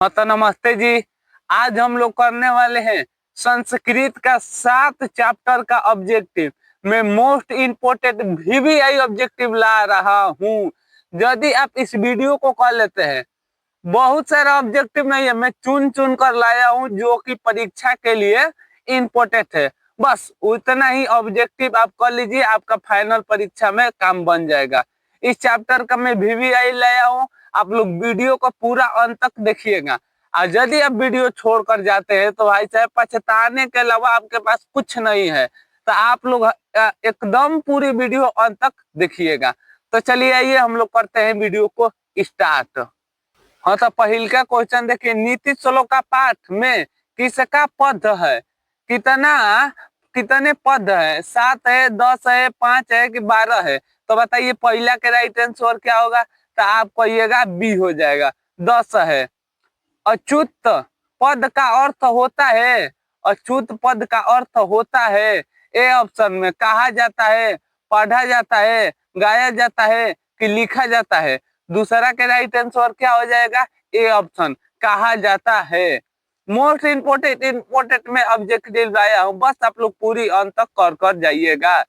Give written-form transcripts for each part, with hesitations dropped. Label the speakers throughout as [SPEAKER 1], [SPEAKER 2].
[SPEAKER 1] हाँ तो नमस्ते जी। आज हम लोग करने वाले हैं संस्कृत का 7 चैप्टर का ऑब्जेक्टिव। मैं मोस्ट इम्पोर्टेंट VVI ऑब्जेक्टिव ला रहा हूँ। यदि आप इस वीडियो को कर लेते हैं, बहुत सारा ऑब्जेक्टिव नहीं है, मैं चुन चुन कर लाया हूँ जो कि परीक्षा के लिए इम्पोर्टेंट है। बस उतना ही ऑब्जेक्टिव आप कर लीजिए, आपका फाइनल परीक्षा में काम बन जाएगा। इस चैप्टर का मैं VVI लाया हूँ। आप लोग वीडियो को पूरा अंत तक देखिएगा। और यदि आप वीडियो छोड़कर जाते हैं तो भाई साहब पछताने के अलावा आपके पास कुछ नहीं है। तो आप लोग एकदम पूरी वीडियो अंत तक देखिएगा। तो चलिए आइए हम लोग करते हैं वीडियो को स्टार्ट। हाँ तो पहिल का क्वेश्चन देखिए, नीति श्लोक का पाठ में किसका पद है? कितना कितने पद है? 7 है, 10 है, 5 है कि 12 है? तो बताइए पहला के राइट आंसर क्या होगा? तो आप कहिएगा बी हो जाएगा, 10 है। अच्युत पद का अर्थ होता है, अच्युत पद का अर्थ होता है ए ऑप्शन में कहा जाता है, पढ़ा जाता है, गाया जाता है कि लिखा जाता है? दूसरा के राइट आंसर क्या हो जाएगा? ए ऑप्शन, कहा जाता है। मोस्ट इंपोर्टेंट में ऑब्जेक्टिव लाया हूँ, बस आप लोग पूरी अंत तक कर जाइएगा।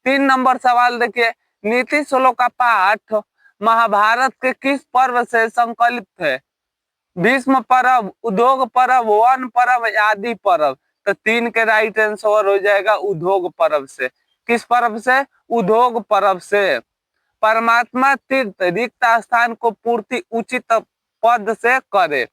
[SPEAKER 1] 3 नंबर सवाल देखिए, नीति श्लोक का पाठ महाभारत के किस पर्व से संकलित है? भीष्म पर्व, उद्योग पर्व, वन पर्व, आदि पर्व? तो 3 के राइट आंसर हो जाएगा उद्योग पर्व से। किस पर्व से? उद्योग पर्व से। परमात्मा तीर्थ रिक्त स्थान को पूर्ति उचित पद से करे?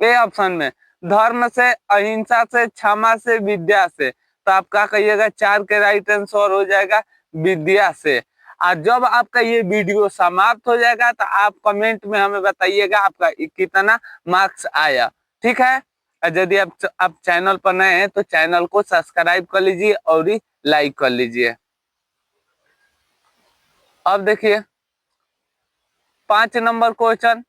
[SPEAKER 1] ए ऑप्शन में धर्म से, अहिंसा से, क्षमा से, विद्या से? तो आपका कहिएगा 4 के राइट आंसर हो जाएगा विद्या से। और जब आपका ये वीडियो समाप्त हो जाएगा तो आप कमेंट में हमें बताइएगा आपका कितना मार्क्स आया, ठीक है? और यदि आप चैनल पर नए हैं तो चैनल को सब्सक्राइब कर लीजिए और लाइक कर लीजिए। अब देखिए 5 नंबर क्वेश्चन,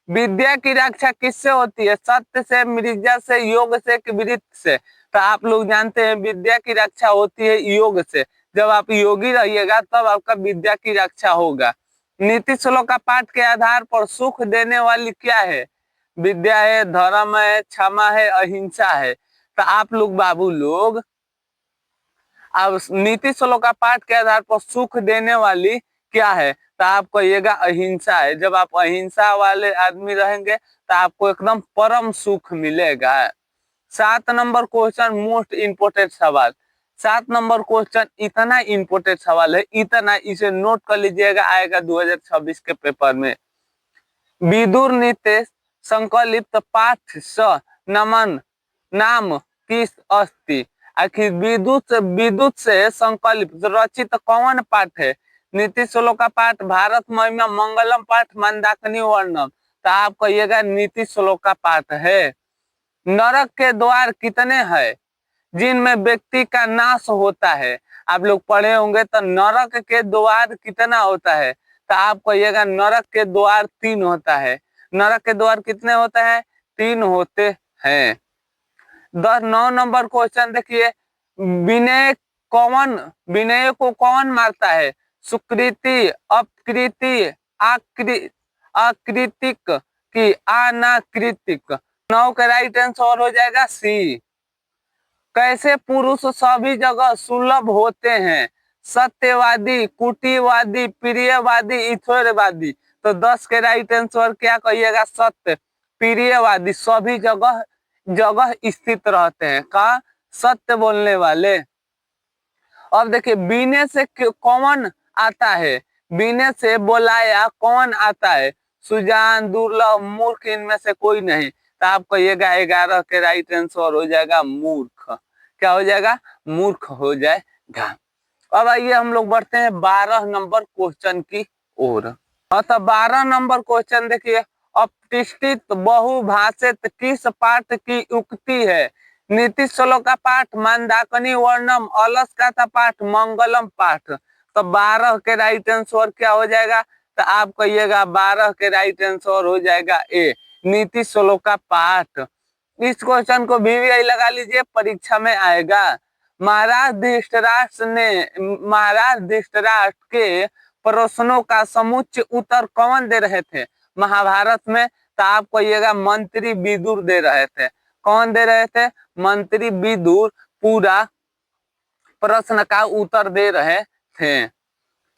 [SPEAKER 1] विद्या की रक्षा किससे होती है? सत्य से, मृजा से, योग से कि वृत्त से? तो आप लोग जानते हैं विद्या की रक्षा होती है योग से। जब आप योगी रहिएगा तब आपका विद्या की रक्षा होगा। नीति श्लोक का पाठ के आधार पर सुख देने वाली क्या है? विद्या है, धर्म है, क्षमा है, अहिंसा है? तो आप लोग बाबू लोग अब नीति श्लोक का पाठ के आधार पर सुख देने वाली क्या है? तो आप कहिएगा अहिंसा है। जब आप अहिंसा वाले आदमी रहेंगे तो आपको एकदम परम सुख मिलेगा। 7 नंबर क्वेश्चन मोस्ट इंपोर्टेंट सवाल। 7 नंबर क्वेश्चन इतना इंपोर्टेंट सवाल है, इतना, इसे नोट कर लीजिएगा, आएगा 2026 के पेपर में। विदुर नीति संकलित पाठ स नमन नाम किस अस्ति? आखिर विद्युत से संकलित रचित कौन पाठ है? नीति श्लोक का पाठ, भारत महिमा, मंगलम पाठ, मंदाकिनी वर्णम? तो आप कहिएगा नीति श्लोक का पाठ है। नरक के द्वार कितने हैं जिनमें व्यक्ति का नाश होता है? आप लोग पढ़े होंगे तो नरक के द्वार कितना होता है? तो आप कहिएगा नरक के द्वार 3 होता है। नरक के द्वार कितने होते हैं? 3 होते हैं। 9 नंबर क्वेश्चन देखिए, विनय विनय को कौन मारता है? सुकृति, अपकृति, अकृतिक की अनाकृतिक? 9 का राइट आंसर हो जाएगा सी। कैसे पुरुष सभी जगह सुलभ होते हैं? सत्यवादी, कुटिलवादी, प्रियवादी, ईश्वरवादी? तो 10 के राइट आंसर क्या कहिएगा? सत्य, प्रियवादी, सभी जगह जगह स्थित रहते हैं का सत्य बोलने वाले। अब देखिए बीने से कौन आता है? बीने से बोलाया कौन आता है? सुजान, दुर्लभ, मूर्ख, इनमें से कोई नहीं? तो आप कहिएगा 11 के राइट आंसर हो जाएगा मूर्ख। क्या हो जाएगा? मूर्ख हो जाएगा। अब आइए हम लोग बढ़ते हैं 12 नंबर क्वेश्चन की ओर। हाँ तो 12 नंबर क्वेश्चन देखिए, अपटिष्ठित बहुभाषित किस पाठ की उक्ति है? नीति श्लोक का पाठ, मंदाकिनी वर्णम, अलस का पाठ, मंगलम पाठ? तो 12 के राइट आंसर क्या हो जाएगा? तो आप कहिएगा 12 के राइट आंसर हो जाएगा ए, नीति श्लोक का पाठ। इस क्वेश्चन को VVI लगा लीजिए, परीक्षा में आएगा। महाराज धृतराष्ट्र के प्रश्नों का समुच्चय उत्तर कौन दे रहे थे? महाभारत में तो आप कहिएगा मंत्री विदुर दे रहे थे। कौन दे रहे थे? मंत्री विदुर पूरा प्रश्न का उत्तर दे रहे थे।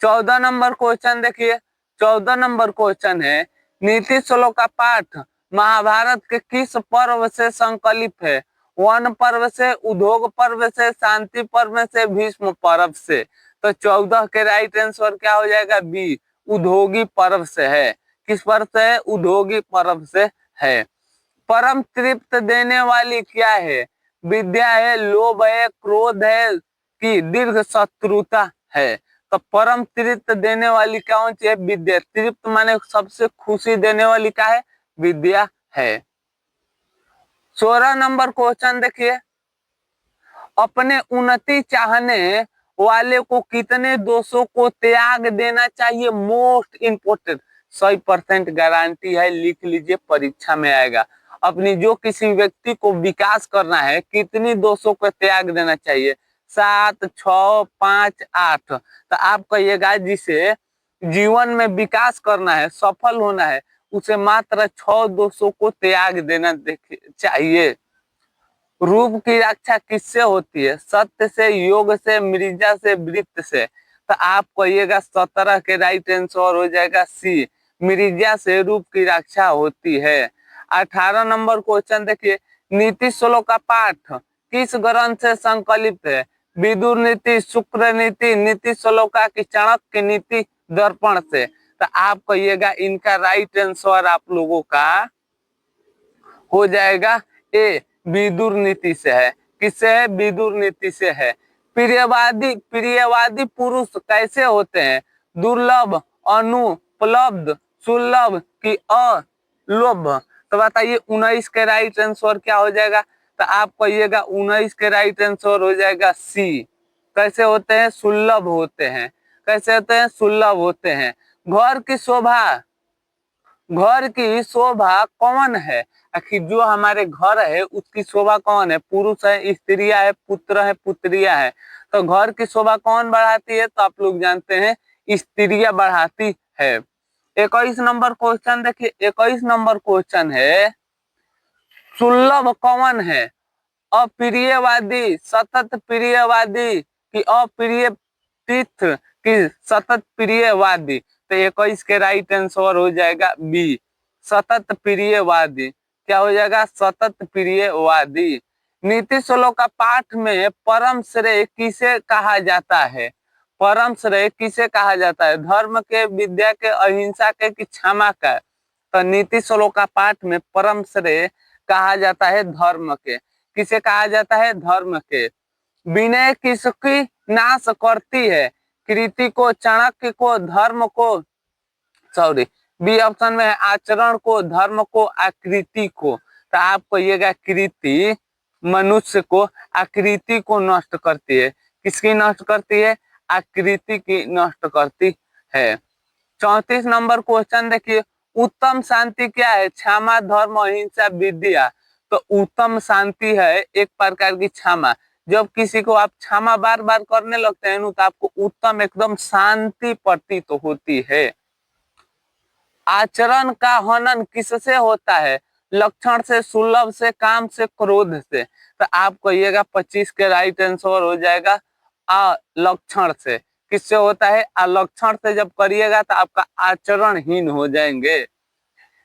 [SPEAKER 1] 14 नंबर क्वेश्चन देखिए। 14 नंबर क्वेश्चन है, नीति श्लोक का पाठ महाभारत के किस पर्व से संकलित है? वन पर्व से, उद्योग पर्व से, शांति पर्व से, भीष्म पर्व से। तो 14 के राइट आंसर क्या हो जाएगा? बी, उद्योगी पर्व से है। किस पर्व से है? उद्योगी पर्व से है। परम तृप्त देने वाली क्या है? विद्या है, लोभ है, क्रोध है कि दीर्घ शत्रुता है? तो परम तृप्त देने वाली कौन सी है? विद्या। तृप्त माने सबसे खुशी देने वाली क्या है? विद्या है। 16 नंबर क्वेश्चन देखिए, अपने उन्नति चाहने वाले को कितने दोषों को त्याग देना चाहिए? मोस्ट इंपोर्टेंट, 100% गारंटी है, लिख लीजिए, परीक्षा में आएगा। अपनी जो किसी व्यक्ति को विकास करना है, कितनी दोषों को त्याग देना चाहिए? 7, 6, 5, 8। तो आप कहिएगा जिसे जीवन में विकास करना है, सफल होना है, उसे मात्र 6 दोषों को त्याग देना चाहिए। रूप की रक्षा किससे होती है? सत्य से, योग से, मृजा से, वृत्त से। तो आप कहिएगा 17 के राइट आंसर हो जाएगा सी, मृजा से रूप की रक्षा होती है। 18 नंबर क्वेश्चन देखिए, नीति श्लोक का पाठ किस ग्रंथ से संकलित है? विदुर नीति, शुक्र नीति, नीति श्लोका की चाणक्य नीति, दर्पण से। तो आप कहिएगा इनका राइट आंसर आप लोगों का हो जाएगा ए, विदुर नीति से है। किससे है? विदुर नीति से है। प्रियवादी पुरुष कैसे होते हैं? दुर्लभ, अनुपलब्ध, सुलभ की अलोभ। तो बताइए 19 के राइट आंसर क्या हो जाएगा? तो आप कहिएगा 19 के राइट आंसर हो जाएगा सी। कैसे होते हैं? सुलभ होते हैं। कैसे होते हैं? सुलभ होते हैं। घर की शोभा कौन है? आखिर जो हमारे घर है उसकी शोभा कौन है? पुरुष है, स्त्रियां है, पुत्र है, पुत्रियां है। तो घर की शोभा कौन बढ़ाती है? तो आप लोग जानते हैं स्त्रियां बढ़ाती है। 21 नंबर क्वेश्चन देखिए। 21 नंबर क्वेश्चन है, सुलभ कौन है? अप्रियवादी, सतत प्रियवादी कि अप्रिय तीर्थ की सतत प्रियवादी? तो 21 के राइट आंसर हो जाएगा बी, सतत प्रियवादी। क्या हो जाएगा? सतत प्रियवादी। नीति श्लोक का पाठ में परम श्रेय किसे कहा जाता है? परम श्रेय किसे कहा जाता है? धर्म के, विद्या के, अहिंसा के कि क्षमा का? तो नीति श्लोक का पाठ में परम श्रेय कहा जाता है धर्म के। किसे कहा जाता है? धर्म के। विनय किसकी नाश करती है? कृति को, चाणक्य को, धर्म को, सॉरी बी ऑप्शन में है आचरण को, धर्म को, आकृति को। तो आप कहिएगा कृति मनुष्य को, आकृति को नष्ट करती है। किसकी नष्ट करती है? आकृति की नष्ट करती है। 34 नंबर क्वेश्चन देखिए, उत्तम शांति क्या है? क्षमा, धर्म, अहिंसा, विद्या। तो उत्तम शांति है एक प्रकार की क्षमा। जब किसी को आप क्षमा बार बार करने लगते हैं तो आपको उत्तम एकदम शांति प्रतीत तो होती है। आचरण का हनन किससे होता है? लक्षण से, सुलभ से, काम से, क्रोध से। तो आप कहिएगा 25 के राइट आंसर हो जाएगा अलक्षण से। किससे होता है? अलक्षण से जब करिएगा तो आपका आचरणहीन हो जाएंगे।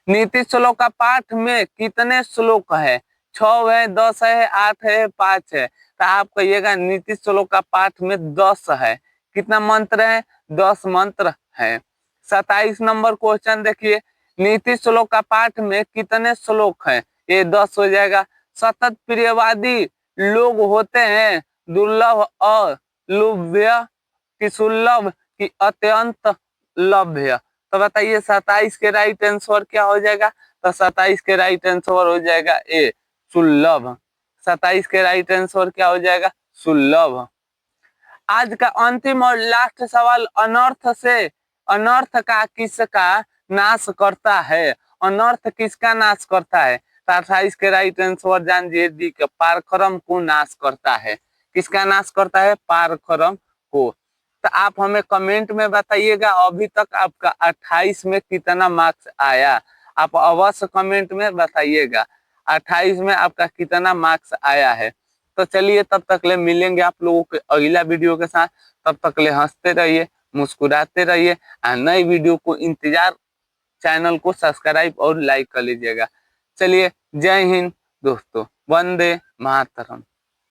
[SPEAKER 1] नीति श्लोक का पाठ में कितने श्लोक है? 6 है, 10 है, 8 है, 5 है। तो आप कहिएगा नीति श्लोक का पाठ में 10 है। कितना मंत्र है? 10 मंत्र है। 27 नंबर क्वेश्चन देखिए, नीति श्लोक का पाठ में कितने श्लोक है? ये 10 हो जाएगा। सतत प्रियवादी लोग होते हैं दुर्लभ, अलुभ्य कि सुलभ कि अत्यंत लभ्य? तो बताइए 27 के राइट आंसर क्या हो जाएगा? तो 27 के राइट आंसर हो जाएगा ए, सुलभ। 27 के राइट आंसर क्या हो जाएगा? सुलभ। आज का अंतिम और लास्ट सवाल, अनर्थ का किसका नाश करता है? अनर्थ किसका नाश करता है? 28 के राइट आंसर जानिए डी के, पारक्रम को नाश करता है। किसका नाश करता है? पारक्रम को। तो आप हमें कमेंट में बताइएगा अभी तक आपका 28 में कितना मार्क्स आया। आप अवश्य कमेंट में बताइएगा 28 में आपका कितना मार्क्स आया है। तो चलिए तब तक ले मिलेंगे आप लोगों के अगला वीडियो के साथ। तब तक ले हंसते रहिए, मुस्कुराते रहिए और नई वीडियो को इंतजार, चैनल को सब्सक्राइब और लाइक कर लीजिएगा। चलिए जय हिंद दोस्तों, वंदे मातरम।